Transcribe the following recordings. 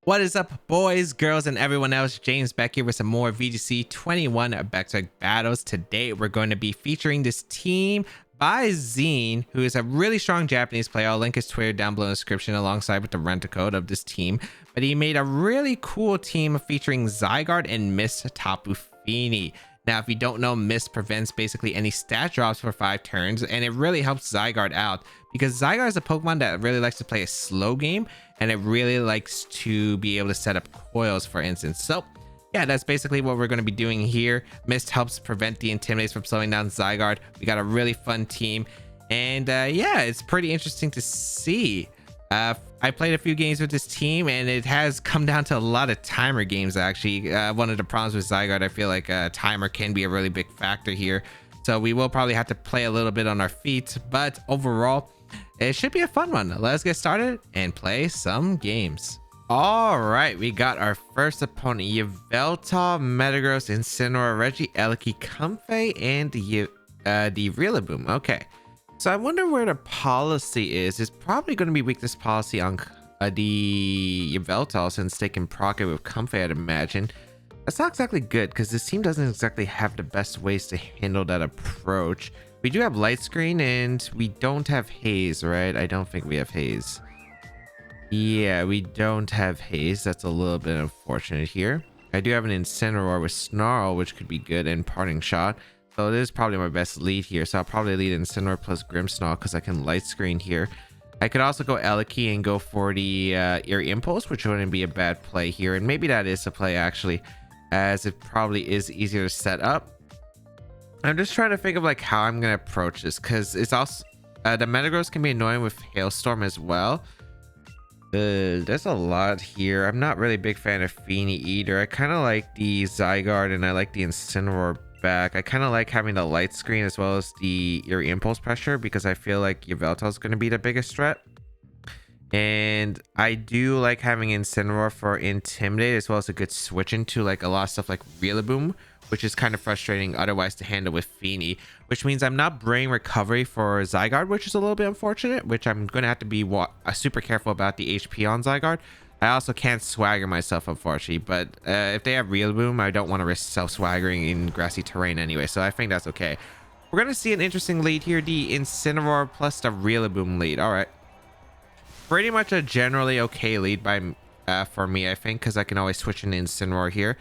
What is up, boys, girls, and everyone else? James Baek here with some more VGC 21 back-to-back battles. Today, we're going to be featuring this team by Zeen, who is a really strong Japanese player. I'll link his Twitter down below in the description alongside with the rent code of this team. But he made a really cool team featuring Zygarde and Mist Tapu Fini. Now, if you don't know, Mist prevents basically any stat drops for 5 turns, and it really helps Zygarde out because Zygarde is a Pokemon that really likes to play a slow game, and it really likes to be able to set up coils, for instance. So yeah, that's basically what we're going to be doing here. Mist helps prevent the Intimidates from slowing down Zygarde. We got a really fun team, and yeah, it's pretty interesting to see. I played a few games with this team, and it has come down to a lot of timer games, actually. One of the problems with Zygarde, I feel like timer can be a really big factor here. So we will probably have to play a little bit on our feet, but overall, it should be a fun one. Let's get started and play some games. All right, we got our first opponent, Yveltal, Metagross, Incineroar, Regieleki, Comfey, and the Rillaboom. Okay. So I wonder where the policy is. It's probably going to be weakness policy on the Yveltal since they can proc it with Comfey, I'd imagine. That's not exactly good because this team doesn't exactly have the best ways to handle that approach. We do have Light Screen and we don't have Haze, right? I don't think we have Haze. Yeah, we don't have Haze. That's a little bit unfortunate here. I do have an Incineroar with Snarl, which could be good, and Parting Shot. So it is probably my best lead here. So I'll probably lead Incineroar plus Grimmsnarl because I can Light Screen here. I could also go Eleki and go for the Eerie Impulse, which wouldn't be a bad play here. And maybe that is a play, actually, as it probably is easier to set up. I'm just trying to think of like how I'm going to approach this because it's also the Metagross can be annoying with Hailstorm as well. There's a lot here. I'm not really a big fan of Fini either. I kind of like the Zygarde and I like the Incineroar back. I kind of like having the Light Screen as well as the Eerie Impulse pressure because I feel like Yveltal is going to be the biggest threat. And I do like having Incineroar for Intimidate as well as a good switch into like a lot of stuff like Rillaboom, which is kind of frustrating otherwise to handle with Fini, which means I'm not bringing recovery for Zygarde, which is a little bit unfortunate, which I'm going to have to be super careful about the HP on Zygarde. I also can't swagger myself, unfortunately, but if they have Rillaboom, I don't want to risk self-swaggering in grassy terrain anyway, so I think that's okay. We're going to see an interesting lead here, the Incineroar plus the Rillaboom lead. All right. Pretty much a generally okay lead by for me, I think, because I can always switch into Incineroar here.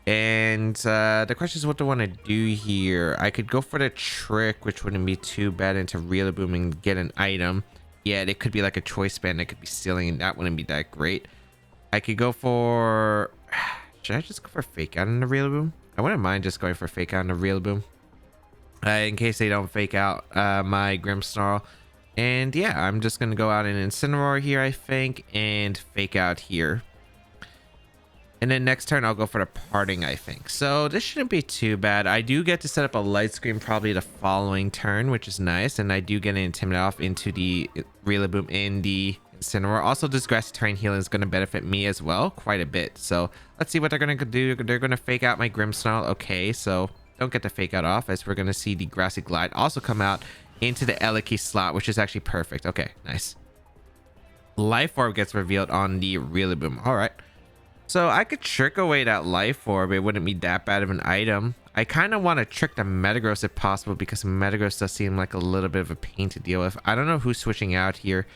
And the question is what do I want to do here? I could go for the Trick, which wouldn't be too bad, into Rillaboom and get an item. Yeah, it could be like a choice band that could be stealing, and that wouldn't be that great. I could go for... Should I just go for Fake Out on the Rillaboom? I wouldn't mind just going for Fake Out on the Rillaboom. In case they don't Fake Out my Grimmsnarl. And yeah, I'm just going to go out in Incineroar here, I think, and Fake Out here. And then next turn, I'll go for the Parting, I think. So this shouldn't be too bad. I do get to set up a Light Screen probably the following turn, which is nice. And I do get an Intimidate off into the Rillaboom in the Incineroar. Also, this Grassy Terrain healing is going to benefit me as well quite a bit. So let's see what they're going to do. They're going to Fake Out my Grimmsnarl. Okay, so don't get the Fake Out off as we're going to see the Grassy Glide also come out into the Eleki slot, which is actually perfect. Okay, nice. Life Orb gets revealed on the Rillaboom. All right. So I could trick away that Life Orb. It wouldn't be that bad of an item. I kind of want to trick the Metagross if possible because Metagross does seem like a little bit of a pain to deal with. I don't know who's switching out here.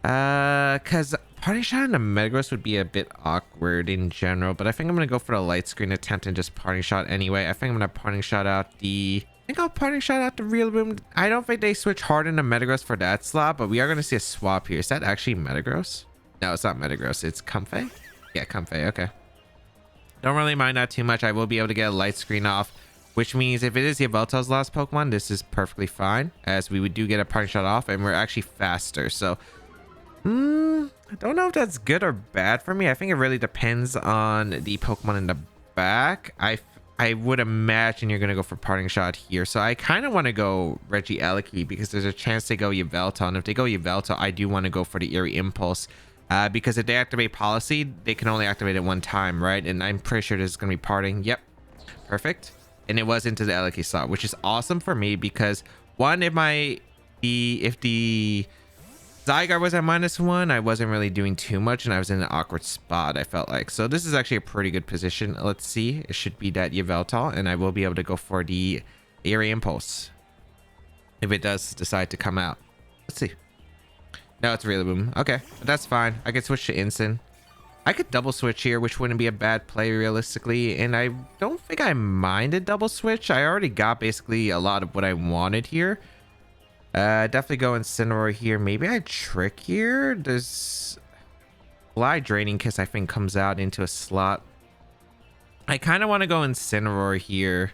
Because Parting Shot on the Metagross would be a bit awkward in general. But I think I'm going to go for the Light Screen attempt and just Parting Shot anyway. I think I'm going to Parting Shot out the... I think I'll Parting Shot out the Rillaboom. I don't think they switch hard into Metagross for that slot. But we are going to see a swap here. Is that actually Metagross? No, it's not Metagross. It's Comfey? Yeah, Comfey, okay. Don't really mind that too much. I will be able to get a Light Screen off, which means if it is Yveltal's last Pokemon, this is perfectly fine, as we do get a Parting Shot off, and we're actually faster. So, I don't know if that's good or bad for me. I think it really depends on the Pokemon in the back. I would imagine you're going to go for Parting Shot here. So I kind of want to go Regieleki because there's a chance they go Yveltal. And if they go Yveltal, I do want to go for the Eerie Impulse. Because if they activate Policy, they can only activate it one time, right? And I'm pretty sure this is going to be Parting. Yep. Perfect. And it was into the Eleki slot, which is awesome for me because, one, if the Zygarde was at -1. I wasn't really doing too much, and I was in an awkward spot, I felt like. So this is actually a pretty good position. Let's see. It should be that Yveltal, and I will be able to go for the Eerie Impulse if it does decide to come out. Let's see. No, it's Rillaboom. Okay, but that's fine. I could switch to Instant. I could double switch here, which wouldn't be a bad play realistically, and I don't think I mind a double switch. I already got basically a lot of what I wanted here. Definitely go Incineroar here. Maybe I trick here. Does Fly Draining Kiss, I think, comes out into a slot. I kind of want to go Incineroar here.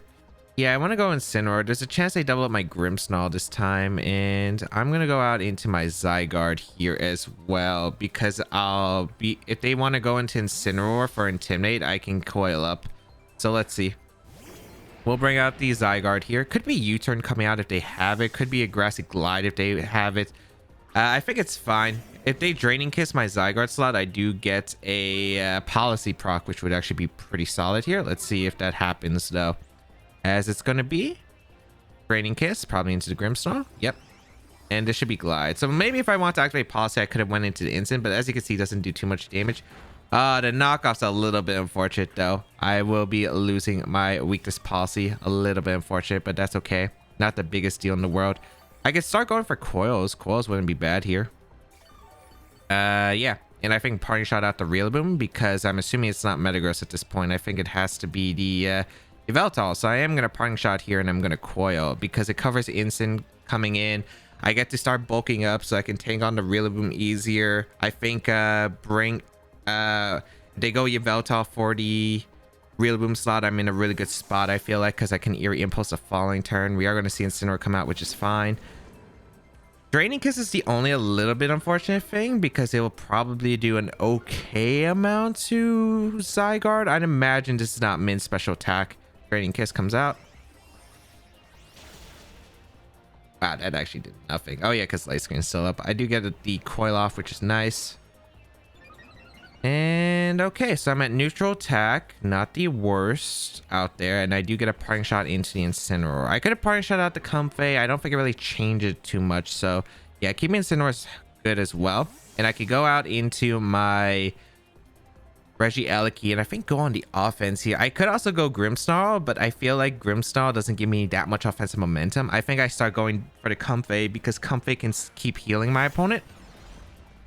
Yeah, I want to go Incineroar. There's a chance I double up my Grimmsnarl this time, and I'm going to go out into my Zygarde here as well, because if they want to go into Incineroar for Intimidate, I can coil up. So let's see. We'll bring out the Zygarde here. Could be U-turn coming out if they have it. Could be a Grassy Glide if they have it. I think it's fine. If they Draining Kiss my Zygarde slot, I do get a Policy proc, which would actually be pretty solid here. Let's see if that happens, though. As it's going to be Draining Kiss, probably into the Grimmsnarl. Yep. And this should be Glide. So maybe if I want to activate Policy, I could have went into the Instant, but as you can see, it doesn't do too much damage. The knockoff's a little bit unfortunate, though. I will be losing my Weakness Policy. A little bit unfortunate, but that's okay. Not the biggest deal in the world. I could start going for Coils. Coils wouldn't be bad here. Yeah. And I think Parting Shot out the Rillaboom, because I'm assuming it's not Metagross at this point. I think it has to be the Yveltal. So I am going to Parting Shot here, and I'm going to Coil, because it covers Instant coming in. I get to start bulking up, so I can tank on the Rillaboom easier. I think they go Yveltal for the Rillaboom slot. I'm in a really good spot, I feel like, because I can Eerie Impulse the following turn. We are going to see Incineroar come out, which is fine. Draining Kiss is the only a little bit unfortunate thing, because it will probably do an okay amount to Zygarde. I'd imagine this is not Min's special attack. Draining Kiss comes out. Wow, that actually did nothing. Oh yeah, because Light Screen's still up. I do get the Coil off, which is nice. And okay, so I'm at neutral attack, not the worst out there, and I do get a Parting Shot into the Incineroar. I could have Parting Shot out the Comfey. I don't think it really changed it too much, so yeah, keeping Incineroar is good as well. And I could go out into my Regieleki, and I think go on the offense here. I could also go Grimmsnarl, but I feel like Grimmsnarl doesn't give me that much offensive momentum. I think I start going for the Comfey, because Comfey can keep healing my opponent,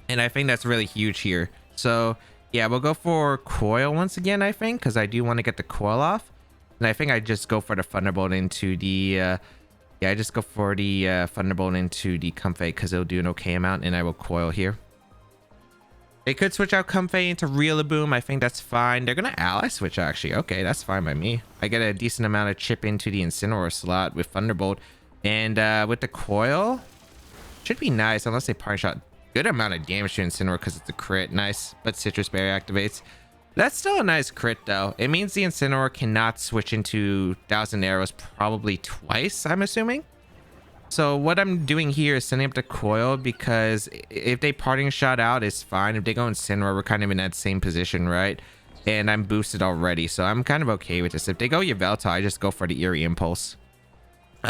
and I think that's really huge here. So yeah, we'll go for Coil once again, I think, because I do want to get the Coil off. And I think I just go for the Thunderbolt into the yeah, I just go for the Thunderbolt into the Comfey, because it'll do an okay amount, and I will Coil here. They could switch out Comfey into Rillaboom. I think that's fine. They're gonna ally switch, actually. Okay, that's fine by me. I get a decent amount of chip into the Incineroar slot with Thunderbolt, and with the Coil should be nice, unless they Parting Shot. Good amount of damage to Incineroar because it's a crit. Nice. But Citrus Berry activates. That's still a nice crit, though. It means the Incineroar cannot switch into 1,000 Arrows probably twice, I'm assuming. So what I'm doing here is sending up the Coil, because if they Parting Shot out, it's fine. If they go Incineroar, we're kind of in that same position, right? And I'm boosted already, so I'm kind of okay with this. If they go Yveltal, I just go for the Eerie Impulse.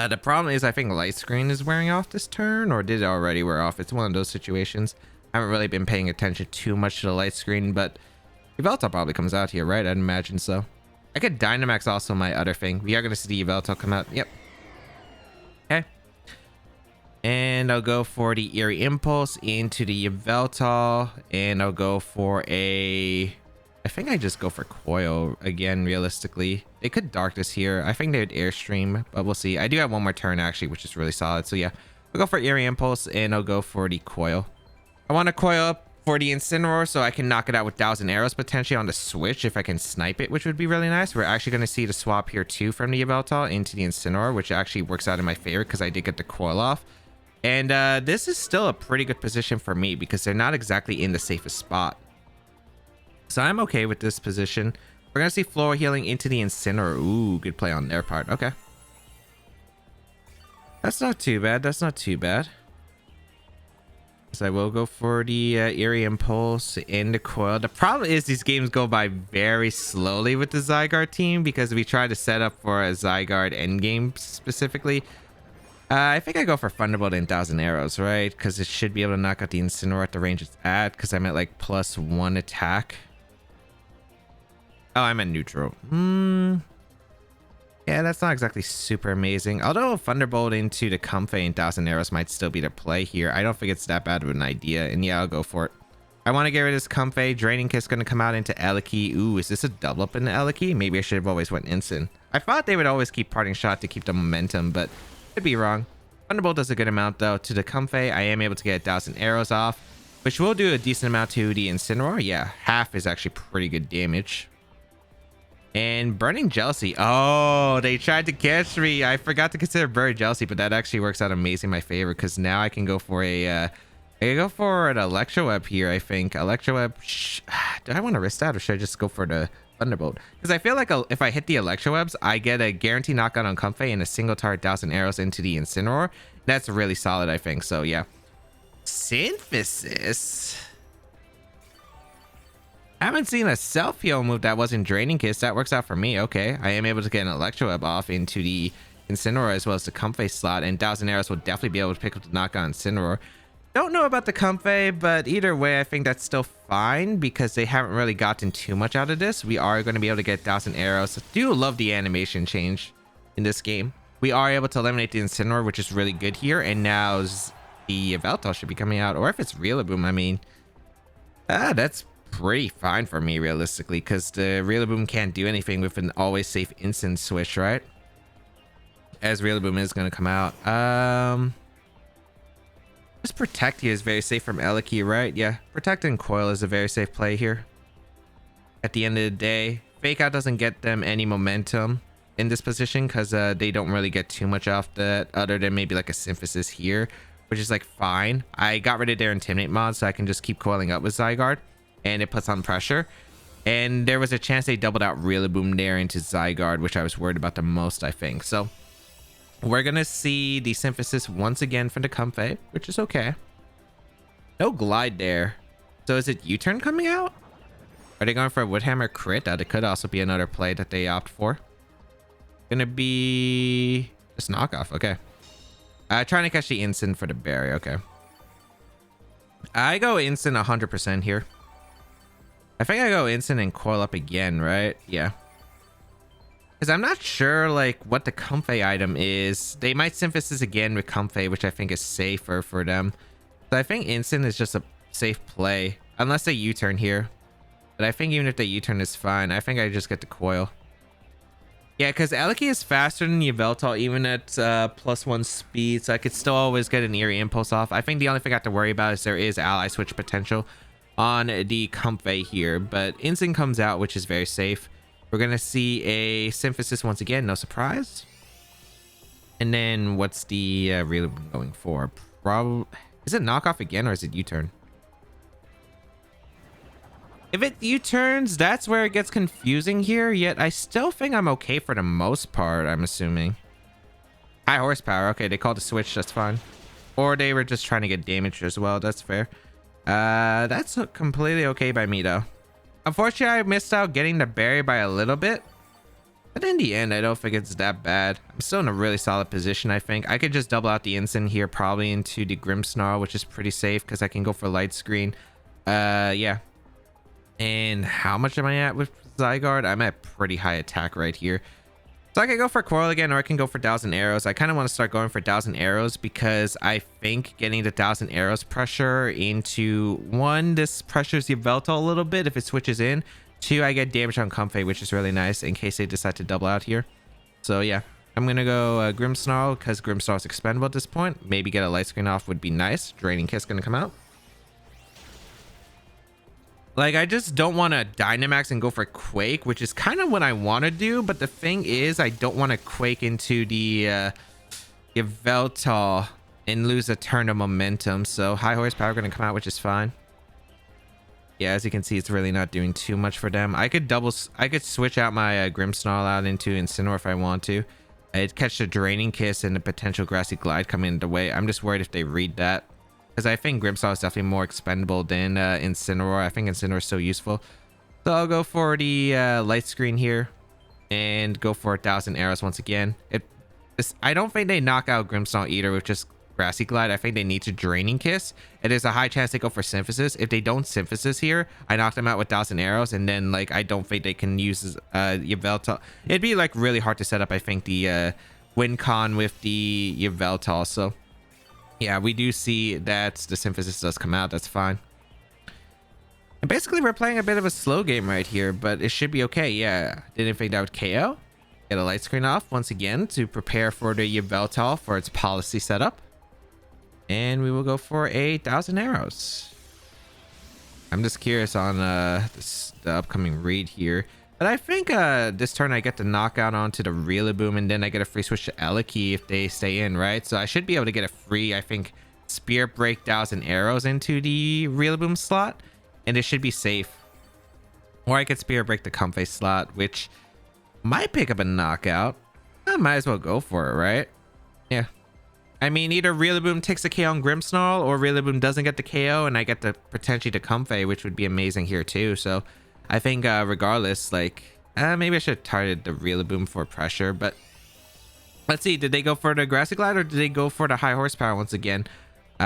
The problem is I think Light Screen is wearing off this turn, or did it already wear off? It's one of those situations. I haven't really been paying attention too much to the Light Screen, but Yveltal probably comes out here, right? I'd imagine so. I could Dynamax also my other thing. We are going to see the Yveltal come out. Yep. Okay. And I'll go for the Eerie Impulse into the Yveltal, and I'll go for a... I think I just go for Coil again, realistically. They could Darkness here. I think they would Airstream, but we'll see. I do have one more turn, actually, which is really solid. So yeah, I'll go for Eerie Impulse, and I'll go for the Coil. I want to Coil up for the Incineroar, so I can knock it out with 1,000 Arrows, potentially on the switch, if I can snipe it, which would be really nice. We're actually going to see the swap here, too, from the Yveltal into the Incineroar, which actually works out in my favor, because I did get the Coil off. And this is still a pretty good position for me, because they're not exactly in the safest spot. So I'm okay with this position. We're going to see Floor Healing into the Incineroar. Ooh, good play on their part. Okay. That's not too bad. That's not too bad. So I will go for the Eerie Impulse and the Coil. The problem is these games go by very slowly with the Zygarde team, because we try to set up for a Zygarde endgame specifically. I think I go for Thunderbolt and 1,000 Arrows, right? Because it should be able to knock out the Incineroar at the range it's at, because I'm at like +1 attack. Oh, I'm at neutral. Yeah, that's not exactly super amazing. Although Thunderbolt into the Comfey and 1,000 Arrows might still be the play here. I don't think it's that bad of an idea. And yeah, I'll go for it. I want to get rid of this Comfey. Draining Kiss going to come out into Eliki. Ooh, is this a double up into Eliki? Maybe I should have always went Instant. I thought they would always keep Parting Shot to keep the momentum, but could be wrong. Thunderbolt does a good amount though to the Comfey. I am able to get 1,000 Arrows off, which will do a decent amount to the Incineroar. Yeah, half is actually pretty good damage. And Burning Jealousy. Oh, they tried to catch me. I forgot to consider Burning Jealousy, but that actually works out amazing in my favor because now I can go for a I can go for an Electro Web here, I think. Electro Web. Do I want to risk that or should I just go for the Thunderbolt? Because I feel like if I hit the Electro Webs, I get a guaranteed knockout on Comfey and a single target 1,000 Arrows into the Incineroar. That's really solid, I think. So yeah. Synthesis. I haven't seen a self-heal move that wasn't Draining Kiss. That works out for me. Okay. I am able to get an Electro Web off into the Incineroar as well as the Comfey slot. And 1,000 Arrows will definitely be able to pick up the knockout on Incineroar. Don't know about the Comfey, but either way, I think that's still fine because they haven't really gotten too much out of this. We are going to be able to get 1,000 Arrows. I do love the animation change in this game. We are able to eliminate the Incineroar, which is really good here. And now the Yveltal should be coming out. Or if it's Rillaboom, I mean, that's pretty fine for me realistically because the Rillaboom can't do anything with an always safe instant switch, right? As Rillaboom is going to come out. Just Protect here is very safe from Eliki, right? Yeah, Protect and Coil is a very safe play here. At the end of the day, Fake Out doesn't get them any momentum in this position because they don't really get too much off that other than maybe like a Synthesis here, which is like fine. I got rid of their Intimidate mod so I can just keep coiling up with Zygarde. And it puts on pressure. And there was a chance they doubled out Rillaboom there into Zygarde, which I was worried about the most, I think. So we're going to see the Synthesis once again from the Comfey, which is okay. No Glide there. So is it U-turn coming out? Are they going for a Woodhammer crit? That could also be another play that they opt for. Gonna be just knockoff. Okay. Trying to catch the instant for the berry. Okay. I go instant 100% here. I think I go instant and coil up again, right? Yeah. Because I'm not sure, like, what the Comfey item is. They might Synthesis again with Comfey, which I think is safer for them. So I think instant is just a safe play. Unless they U-turn here. But I think even if they U-turn is fine. I think I just get the coil. Yeah, because Eliki is faster than Yveltal, even at +1 speed. So I could still always get an Eerie Impulse off. I think the only thing I have to worry about is there is ally switch potential on the Comfey here, but instant comes out, which is very safe. We're gonna see a Synthesis once again, no surprise. And then what's the Rillaboom going for? Probably is it knockoff again or is it U-turn? If it U-turns, that's where it gets confusing here. Yet I still think I'm okay for the most part. I'm assuming high horsepower. Okay, they called a switch. That's fine. Or they were just trying to get damage as well. That's fair. That's completely okay by me though. Unfortunately, I missed out getting the berry by a little bit, but in the end, I don't think it's that bad. I'm still in a really solid position. I think I could just double out the instant here, probably into the Grimmsnarl, which is pretty safe because I can go for light screen. Yeah. And how much am I at with Zygarde? I'm at pretty high attack right here. So I can go for Coil again, or I can go for 1,000 Arrows. I kind of want to start going for 1,000 Arrows because I think getting the 1,000 Arrows pressure into one, this pressures the Yveltal a little bit if it switches in. Two, I get damage on Comfey, which is really nice in case they decide to double out here. So yeah, I'm going to go Grimmsnarl because Grimmsnarl is expendable at this point. Maybe get a light screen off would be nice. Draining Kiss going to come out. Like, I just don't want to Dynamax and go for Quake, which is kind of what I want to do. But the thing is, I don't want to Quake into the Yveltal and lose a turn of momentum. So high horsepower going to come out, which is fine. Yeah, as you can see, it's really not doing too much for them. I could switch out my Grimmsnarl out into Incineroar if I want to. I'd catch the Draining Kiss and the potential Grassy Glide coming in the way. I'm just worried if they read that. Because I think Grimmsnarl is definitely more expendable than Incineroar. I think Incineroar is so useful. So I'll go for the light screen here. And go for 1,000 Arrows once again. It I don't think they knock out Grimmsnarl either with just Grassy Glide. I think they need to Draining Kiss. And there's a high chance they go for Synthesis. If they don't Synthesis here, I knock them out with 1,000 arrows. And then, like, I don't think they can use Yveltal. It'd be, like, really hard to set up, I think, the win con with the Yveltal. So, yeah, we do see that the Synthesis does come out. That's fine. And basically, we're playing a bit of a slow game right here, but it should be okay. Yeah, didn't think that would KO. Get a light screen off once again to prepare for the Yveltal for its policy setup. And we will go for 1,000 arrows. I'm just curious on the upcoming raid here. But I think this turn I get the knockout onto the Rillaboom, and then I get a free switch to Eliki if they stay in, right? So I should be able to get a free, I think, Spear Break 1,000 arrows into the Rillaboom slot. And it should be safe. Or I could Spear Break the Comfey slot, which might pick up a knockout. I might as well go for it, right? Yeah. I mean, either Rillaboom takes the KO on Grimmsnarl, or Rillaboom doesn't get the KO, and I get the potentially to Comfey, which would be amazing here too. So I think regardless, like, maybe I should have targeted the Rillaboom for pressure, but let's see. Did they go for the Grassy Glide, or did they go for the high horsepower once again?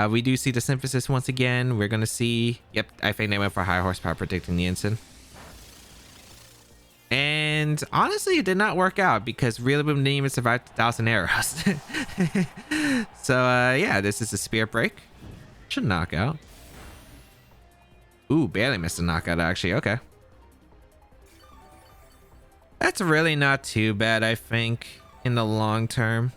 We do see the Synthesis once again. We're going to see. Yep, I think they went for high horsepower, predicting the instant. And honestly, it did not work out because Rillaboom didn't even survive 1,000 arrows. So, yeah, this is a Spear Break. Should knock out. Ooh, barely missed a knockout, actually. Okay. That's really not too bad, I think, in the long term.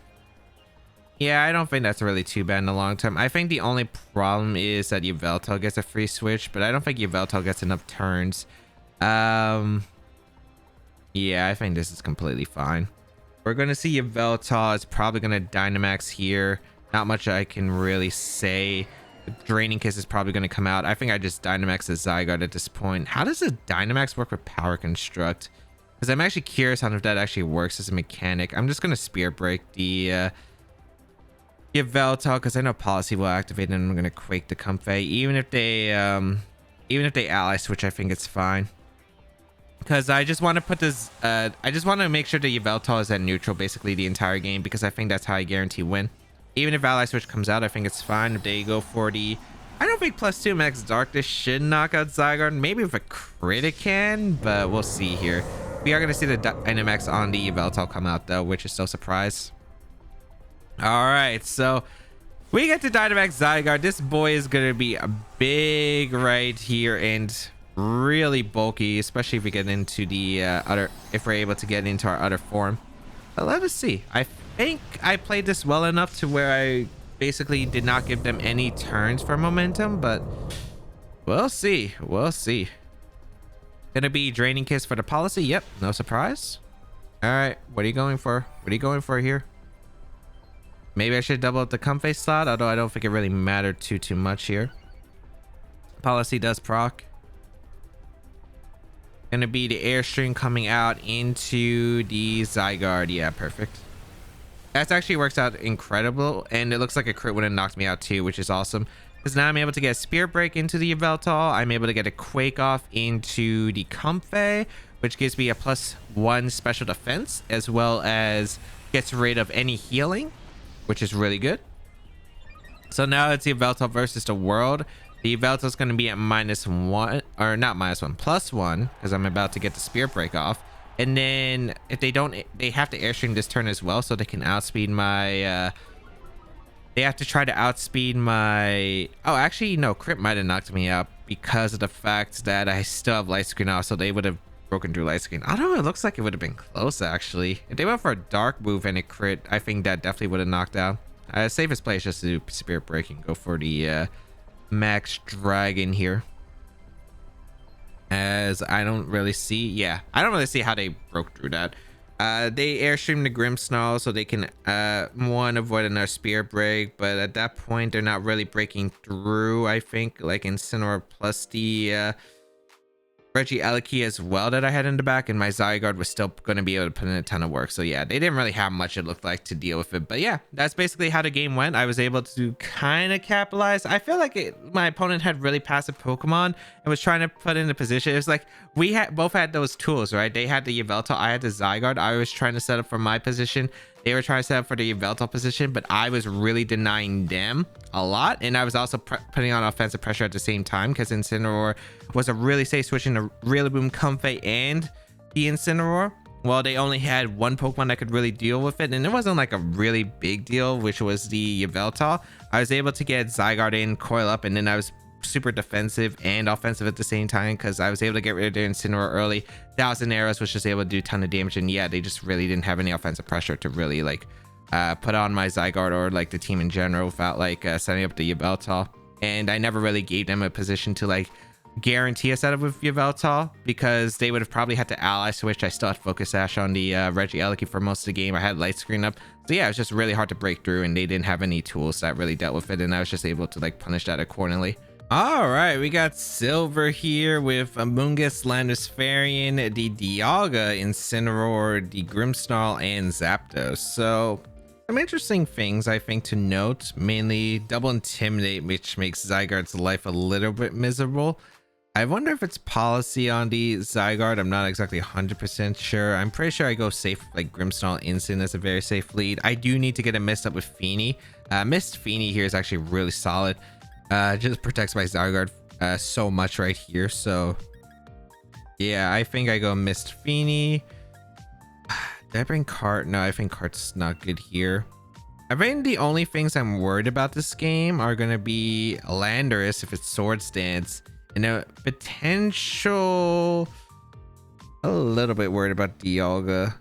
Yeah, I don't think that's really too bad in the long term. I think the only problem is that Yveltal gets a free switch, but I don't think Yveltal gets enough turns. Yeah, I think this is completely fine. We're going to see Yveltal is probably going to Dynamax here. Not much I can really say. The Draining Kiss is probably going to come out. I think I just Dynamax the Zygarde at this point. How does a Dynamax work with Power Construct? Because I'm actually curious on if that actually works as a mechanic. I'm just going to Spear Break the Yveltal because I know Policy will activate and I'm going to Quake the Comfey. Even if they Ally Switch, I think it's fine. Because I just want to put this, I just want to make sure the Yveltal is at neutral basically the entire game, because I think that's how I guarantee win. Even if Ally Switch comes out, I think it's fine. If they go for the, I don't think +2 Max Darkness should knock out Zygarde. Maybe if a crit it can, but we'll see here. We are going to see the Dynamax on the Yveltal come out though, which is so surprise. All right, so we get to Dynamax Zygarde. This boy is going to be a big right here and really bulky, especially if we get into the if we're able to get into our other form. But let us see. I think I played this well enough to where I basically did not give them any turns for momentum, but we'll see. We'll see. Gonna be Draining Kiss for the policy. Yep, no surprise. All right, what are you going for? What are you going for here? Maybe I should double up the Comfey slot, although I don't think it really mattered too much here. Policy does proc. Gonna be the Airstream coming out into the Zygarde. Yeah, perfect. That actually works out incredible, and it looks like a crit would have knocked me out too, which is awesome. Because now I'm able to get a Spear Break into the Yveltal. I'm able to get a Quake Off into the Comfey, which gives me a +1 special defense, as well as gets rid of any healing, which is really good. So now it's the Yveltal versus the world. The Yveltal is going to be at -1, or not -1, +1, because I'm about to get the Spear Break off. And then if they don't, they have to Airstream this turn as well, so they can outspeed my, they have to try to outspeed my, oh, actually, no, crit might have knocked me out because of the fact that I still have Light Screen off, so they would have broken through Light Screen. I don't know, it looks like it would have been close, actually. If they went for a Dark move and a crit, I think that definitely would have knocked out. Safest play is just to do Spirit Break and go for the, Max Dragon here, as I don't really see, yeah, I don't really see how they broke through that. They Airstream the Grimmsnarl so they can one, avoid another Spear Break, but at that point they're not really breaking through. I think like Incineroar plus the Regieleki as well that I had in the back, and my Zygarde was still going to be able to put in a ton of work. So yeah, they didn't really have much, it looked like, to deal with it. But yeah, that's basically how the game went. I was able to kind of capitalize. I feel like my opponent had really passive Pokemon and was trying to put in a position. It was like we both had those tools, right? They had the Yveltal, I had the Zygarde. I was trying to set up for my position. They were trying to set up for the Yveltal position, but I was really denying them a lot. And I was also putting on offensive pressure at the same time because Incineroar was a really safe switching to Rillaboom, Comfey, and the Incineroar. Well, they only had one Pokemon that could really deal with it, and it wasn't like a really big deal, which was the Yveltal. I was able to get Zygarde in, coil up, and then I was super defensive and offensive at the same time because I was able to get rid of their Incineroar early. 1,000 arrows was just able to do a ton of damage, and yeah, they just really didn't have any offensive pressure to really like put on my Zygarde or like the team in general without like setting up the Yveltal. And I never really gave them a position to like guarantee a setup with Yveltal because they would have probably had to ally switch. I still had Focus Sash on the Regieleki for most of the game. I had Light Screen up, so yeah, it was just really hard to break through, and they didn't have any tools that really dealt with it, and I was just able to like punish that accordingly. All right, we got Silver here with Amoonguss, Landorus, the Dialga, Incineroar, the Grimmsnarl, and Zapdos. So some interesting things I think to note, mainly double Intimidate, which makes Zygarde's life a little bit miserable. I wonder if it's policy on the Zygarde. I'm not exactly 100% sure. I'm pretty sure I go safe like Grimmsnarl Instant as a very safe lead. I do need to get a Mist up with Fini. Mist Fini here is actually really solid. Just protects my Zygarde so much right here. So yeah, I think I go Mist Fini. Did I bring Cart? No, I think Cart's not good here. I think the only things I'm worried about this game are going to be Landorus if it's Swords Dance. And a potential, a little bit worried about Dialga.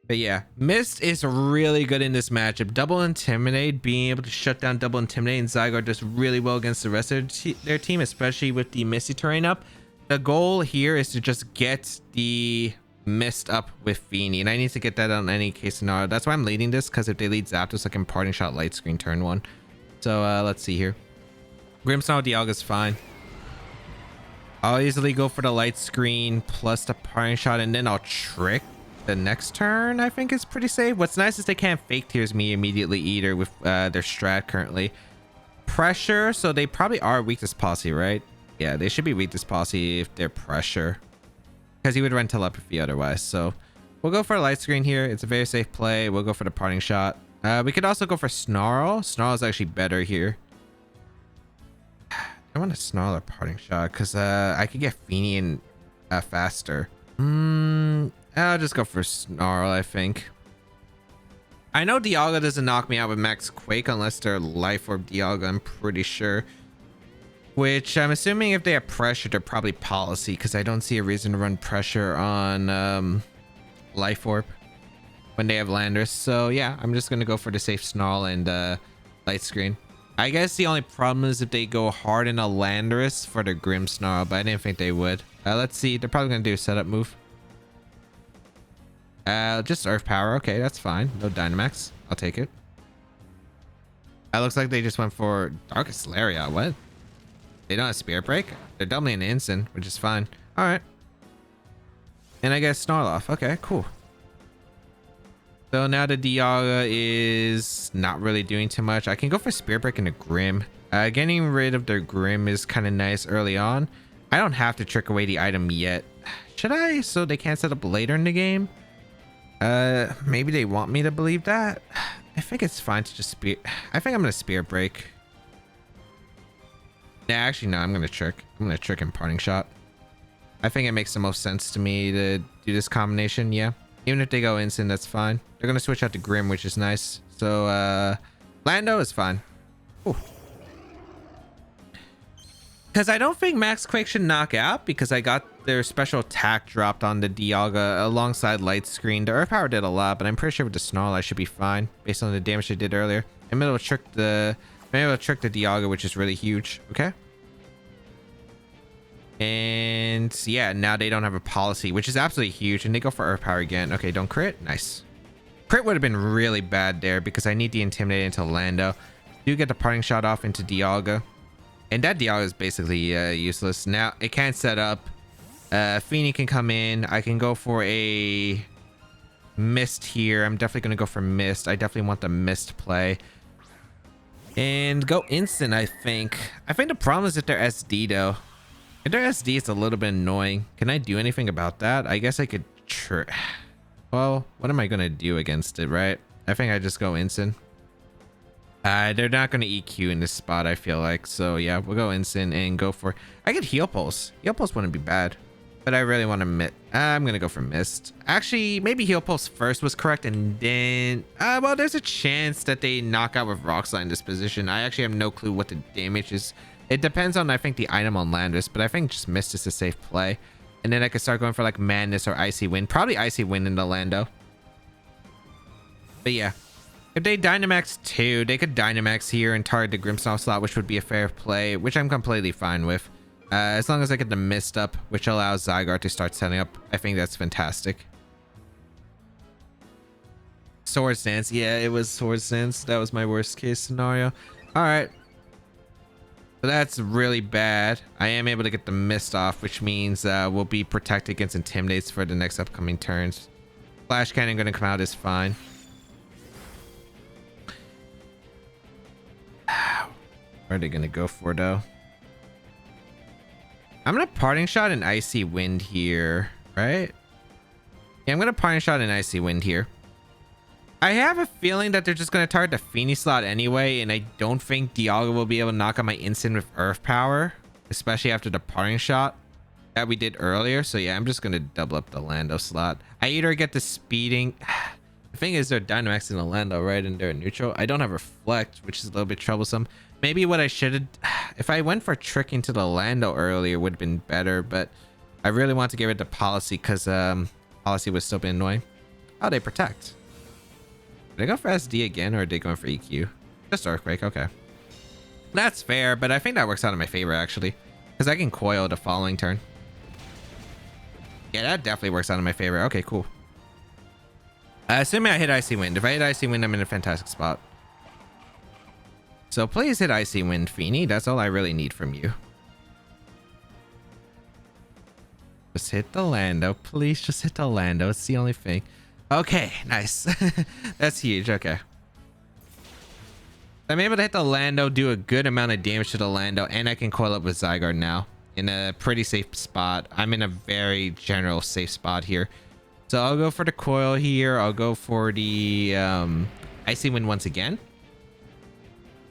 But yeah, Mist is really good in this matchup. Double Intimidate, being able to shut down Double Intimidate, and Zygarde does really well against the rest of their team, especially with the Misty Terrain up. The goal here is to just get the Mist up with Fini, and I need to get that on any case scenario. That's why I'm leading this, because if they lead Zapdos, I can Parting Shot Light Screen turn 1. So let's see here. Grimmsnarl Dialga's fine. I'll easily go for the Light Screen plus the Parting Shot, and then I'll Trick the next turn. I think is pretty safe. What's nice is they can't Fake Tears me immediately either with their strat currently. Pressure, so they probably are Weakness Policy, right? Yeah, they should be Weakness Policy if they're Pressure, because he would run Telepathy otherwise. So we'll go for a Light Screen here. It's a very safe play. We'll go for the Parting Shot. We could also go for Snarl. Snarl is actually better here. I want to Snarl or Parting Shot because I could get Fini in faster. I'll just go for Snarl, I think. I know Dialga doesn't knock me out with Max Quake unless they're Life Orb Dialga, I'm pretty sure. Which I'm assuming if they have Pressure, they're probably Policy, because I don't see a reason to run Pressure on Life Orb when they have Landorus. So yeah, I'm just going to go for the safe Snarl and Light Screen. I guess the only problem is if they go hard in a Landorus for the Grimmsnarl, but I didn't think they would. Let's see. They're probably going to do a setup move. Just Earth Power. Okay, that's fine. No Dynamax. I'll take it. It looks like they just went for Darkest Lariat. What? They don't have Spirit Break? They're doubling an instant, which is fine. All right. And I guess Snarl off. Okay, cool. So now the Dialga is not really doing too much. I can go for Spirit Break and a Grim. Getting rid of their Grim is kind of nice early on. I don't have to trick away the item yet. Should I? So they can't set up later in the game? Maybe they want me to believe that. I think it's fine to just I think I'm gonna Spirit Break. Nah, actually no, I'm gonna trick. I'm gonna trick and Parting Shot. I think it makes the most sense to me to do this combination. Yeah, even if they go instant, that's fine. They're gonna switch out to Grim, which is nice. So Lando is fine. Ooh. Because I don't think Max Quake should knock out, because I got their special attack dropped on the Dialga alongside Light Screen. The Earth Power did a lot, but I'm pretty sure with the Snarl I should be fine based on the damage they did earlier. I'm able to trick the Dialga, which is really huge. Okay. And yeah, now they don't have a policy, which is absolutely huge, and they go for Earth Power again. Okay, don't crit. Nice. Crit would have been really bad there because I need the Intimidate into Lando. Do get the Parting Shot off into Dialga. And that Dialga is basically useless. Now, it can't set up. Fini can come in. I can go for a Mist here. I'm definitely going to go for Mist. I definitely want the Mist play. And go instant, I think. I think the problem is if they're SD, though. If they're SD, it's a little bit annoying. Can I do anything about that? I guess I could... Well, what am I going to do against it, right? I think I just go instant. They're not going to EQ in this spot, I feel like. So yeah, we'll go instant and go for... I get heal pulse. Heal pulse wouldn't be bad. But I really want to... I'm going to go for mist. Actually, maybe heal pulse first was correct. And then... well, there's a chance that they knock out with rock slide in this position. I actually have no clue what the damage is. It depends on, I think, the item on Landorus. But I think just mist is a safe play. And then I could start going for like madness or icy wind. Probably icy wind in the Lando. But yeah. If they Dynamax too, they could Dynamax here and target the Grimmsnarl slot, which would be a fair play, which I'm completely fine with. As long as I get the mist up, which allows Zygarde to start setting up, I think that's fantastic. Swords Dance. Yeah, it was Swords Dance. That was my worst case scenario. All right. So that's really bad. I am able to get the mist off, which means we'll be protected against Intimidates for the next upcoming turns. Flash Cannon going to come out is fine. Where are they going to go for, though? I'm going to Parting Shot and Icy Wind here, right? Yeah, I'm going to Parting Shot and Icy Wind here. I have a feeling that they're just going to target the Fini slot anyway, and I don't think Dialga will be able to knock out my instant with Earth Power, especially after the Parting Shot that we did earlier. So yeah, I'm just going to double up the Lando slot. I either get the speeding... The thing is, they're Dynamax in the Lando, right? And they're neutral. I don't have Reflect, which is a little bit troublesome. Maybe what I should have... If I went for tricking to the Lando earlier, would have been better. But I really want to get rid of Policy because Policy would still be annoying. Oh, they Protect. Did they go for SD again, or are they going for EQ? Just Earthquake, okay. That's fair, but I think that works out in my favor, actually. Because I can Coil the following turn. Yeah, that definitely works out in my favor. Okay, cool. Assuming I hit Icy Wind. If I hit Icy Wind, I'm in a fantastic spot. So please hit Icy Wind, Fini. That's all I really need from you. Just hit the Lando. Please just hit the Lando. It's the only thing. Okay, nice. That's huge. Okay. I'm able to hit the Lando, do a good amount of damage to the Lando, and I can coil up with Zygarde now in a pretty safe spot. I'm in a very general safe spot here. So I'll go for the coil here. I'll go for the Icy Wind once again.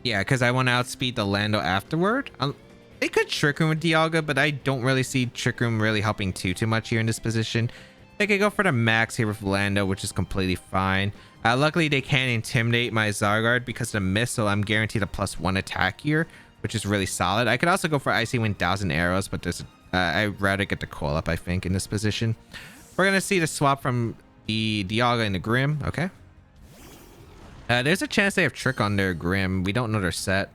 Yeah, because I want to outspeed the Lando afterward. They could Trick Room with Dialga, but I don't really see Trick Room really helping too much here in this position. They could go for the max here with Lando, which is completely fine. Luckily, they can't intimidate my Zygarde because of the missile. I'm guaranteed a +1 attack here, which is really solid. I could also go for Icy Wind 1,000 arrows, but there's I'd rather get the coil up, I think, in this position. We're going to see the swap from the Dialga into Grim. Okay. There's a chance they have Trick on their Grim. We don't know their set.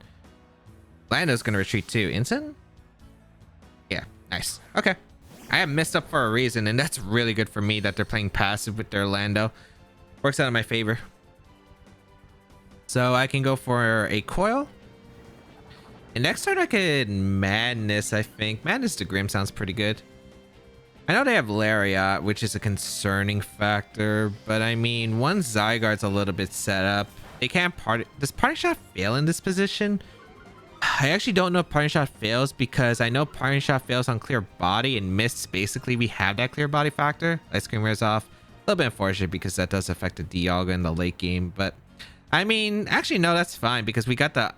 Lando's going to retreat too. Instant? Yeah, nice. Okay. I have messed up for a reason, and that's really good for me that they're playing passive with their Lando. Works out in my favor. So I can go for a coil. And next turn I could Madness, I think. Madness to Grim sounds pretty good. I know they have Lariat, which is a concerning factor, but I mean, once Zygarde's a little bit set up, they can't Does Parting Shot fail in this position? I actually don't know if Parting Shot fails because I know Parting Shot fails on Clear Body, and Mists, basically, we have that Clear Body factor. Ice Cream wears off. A little bit unfortunate because that does affect the Dialga in the late game, but I mean, actually, no, that's fine because we got the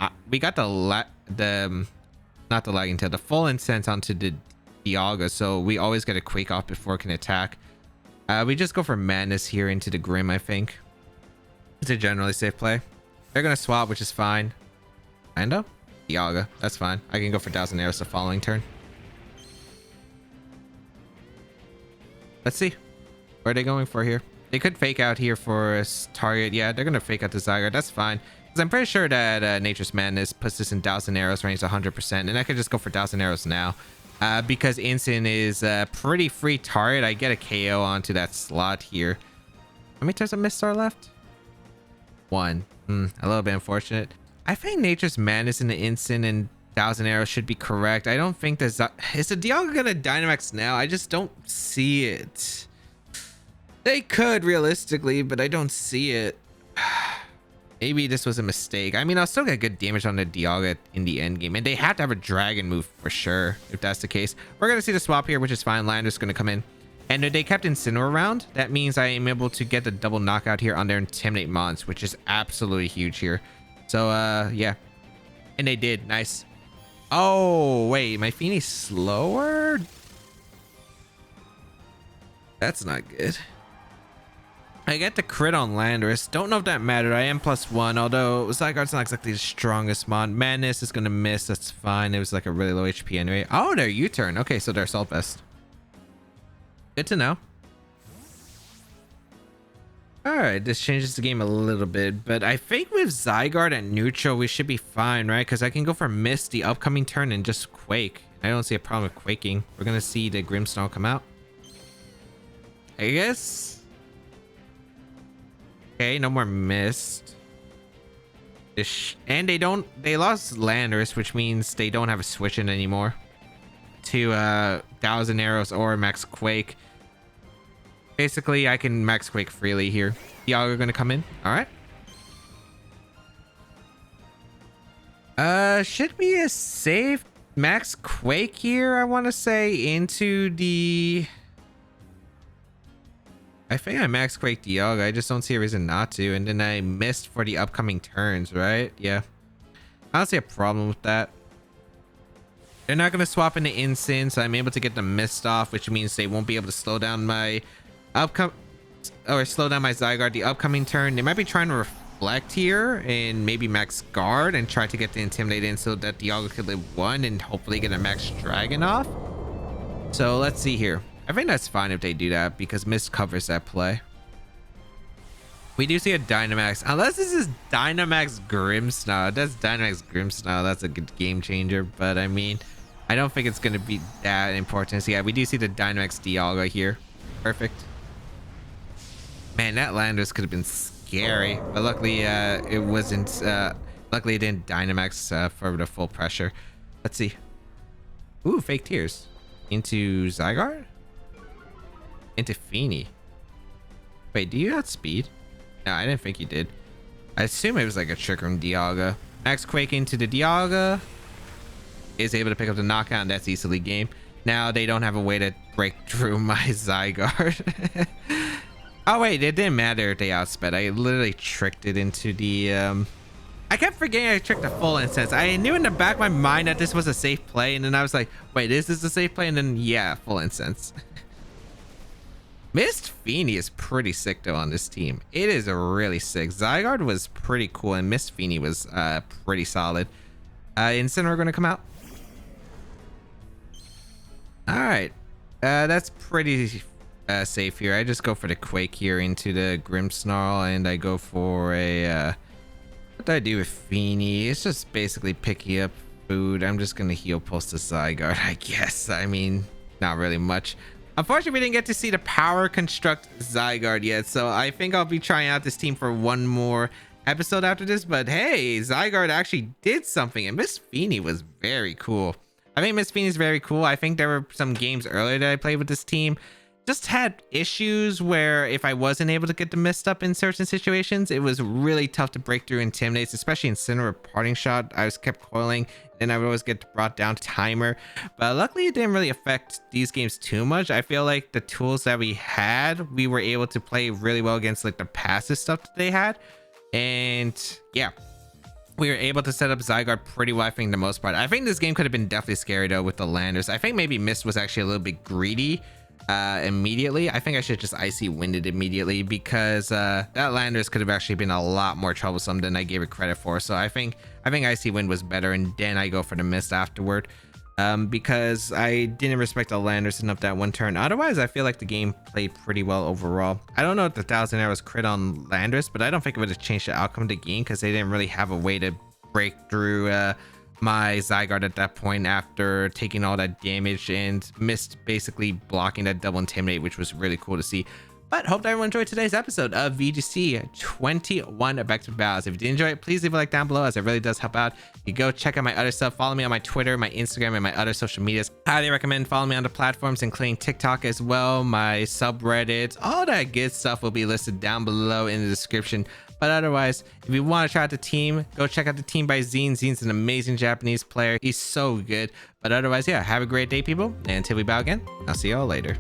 not the Lagging Tail, the full incense onto the Dialga, so we always get a Quake off before it can attack. We just go for Madness here into the Grim, I think. It's a generally safe play. They're going to swap, which is fine. Lando? Dialga. That's fine. I can go for 1,000 arrows the following turn. Let's see. Where are they going for here? They could fake out here for a target. Yeah, they're going to fake out the Zygarde. That's fine. Because I'm pretty sure that Nature's Madness puts this in 1,000 arrows range 100%. And I could just go for 1,000 arrows now. Because Instant is a pretty free target. I get a KO onto that slot here. How many turns of Miststar left? 1. A little bit unfortunate. I think Nature's Madness in the Instant and 1,000 arrows should be correct. I don't think there's... Is the Dialga gonna Dynamax now? I just don't see it. They could realistically, but I don't see it. Maybe this was a mistake. I mean, I'll still get good damage on the Dialga in the end game, and they have to have a dragon move for sure if that's the case. We're gonna see the swap here, which is fine. Lander's gonna come in And if they kept Incineroar around, that means I am able to get the double knockout here on their Intimidate Mons, which is absolutely huge here. So, yeah. And they did. Nice. Oh, wait. My Fini's slower? That's not good. I get the crit on Landorus. Don't know if that mattered. I am +1, although Zygarde's not exactly the strongest mon. Madness is going to miss. That's fine. It was like a really low HP anyway. Oh, they're U-turn. Okay, so they're Assault Vest. Good to know. Alright, this changes the game a little bit, but I think with Zygarde at neutral, we should be fine, right? Because I can go for Mist the upcoming turn and just Quake. I don't see a problem with Quaking. We're going to see the Grimmsnarl come out. I guess... Okay, no more Mist. And they lost Landorus, which means they don't have a switch in anymore to 1,000 Arrows or Max Quake. Basically, I can Max Quake freely here. Y'all are gonna come in. All right. Should be a safe Max Quake here, I want to say, into the... I think I Max Quake Dialga. I just don't see a reason not to. And then I missed for the upcoming turns, right? Yeah. I don't see a problem with that. They're not going to swap into Incin, so I'm able to get the Mist off, which means they won't be able to slow down my slow down my Zygarde the upcoming turn. They might be trying to Reflect here and maybe Max Guard and try to get the Intimidate in so that Dialga could live 1 and hopefully get a Max Dragon off. So let's see here. I think that's fine if they do that because Mist covers that play. We do see a Dynamax. Unless this is Dynamax Grimmsnarl. If that's Dynamax Grimmsnarl, that's a good game changer. But I mean, I don't think it's going to be that important. So yeah, we do see the Dynamax Dialga here. Perfect. Man, that Landorus could have been scary. But luckily, it wasn't. Luckily, it didn't Dynamax for the full pressure. Let's see. Ooh, fake tears. Into Zygarde? Into Fini. Wait, do you outspeed? No, I didn't think you did. I assume it was like a trick from Dialga. Max Quake into the Dialga. Is able to pick up the knockout, and that's easily game. Now they don't have a way to break through my Zygarde. Oh wait, it didn't matter if they outsped. I literally tricked it into the... I kept forgetting I tricked the full instance. I knew in the back of my mind that this was a safe play, and then I was like, wait, is this a safe play? And then, yeah, full instance. Mist Fini is pretty sick though on this team. It is really sick. Zygarde was pretty cool and Mist Fini was pretty solid. Incineroar going to come out. All right. That's pretty safe here. I just go for the Quake here into the Grimmsnarl and I go for a... what do I do with Fini? It's just basically picking up food. I'm just going to heal pulse the Zygarde, I guess. I mean, not really much. Unfortunately, we didn't get to see the Power Construct Zygarde yet, so I think I'll be trying out this team for one more episode after this. But hey, Zygarde actually did something, and Mist Fini was very cool. I think Mist Fini is very cool. I think there were some games earlier that I played with this team. Just had issues where if I wasn't able to get the Mist up in certain situations, it was really tough to break through Intimidates, especially in Incineroar Parting Shot. I was kept coiling, and I would always get brought down to timer. But luckily, it didn't really affect these games too much. I feel like the tools that we had, we were able to play really well against like the passive stuff that they had. And yeah, we were able to set up Zygarde pretty well, I think, the most part. I think this game could have been definitely scary though with the Landers. I think maybe Mist was actually a little bit greedy immediately. I think I should just Icy Winded immediately because that Landers could have actually been a lot more troublesome than I gave it credit for. So I think Icy Wind was better, and then I go for the Mist afterward because I didn't respect the Landers enough that one turn. Otherwise, I feel like the game played pretty well overall. I don't know if the 1,000 Arrows crit on Landers, but I don't think it would have changed the outcome of the game because they didn't really have a way to break through my Zygarde at that point after taking all that damage and Mist basically blocking that double Intimidate, which was really cool to see. But hope that everyone enjoyed today's episode of VGC 21 Vector Battles. If you did enjoy it, please leave a like down below, as it really does help out. You go check out my other stuff. Follow me on my Twitter, my Instagram, and my other social medias. Highly recommend following me on the platforms, including TikTok as well, my subreddit. All that good stuff will be listed down below in the description. But otherwise, if you want to try out the team, go check out the team by Zeen. Zeen's an amazing Japanese player. He's so good. But otherwise, yeah, have a great day, people. And until we bow again, I'll see y'all later.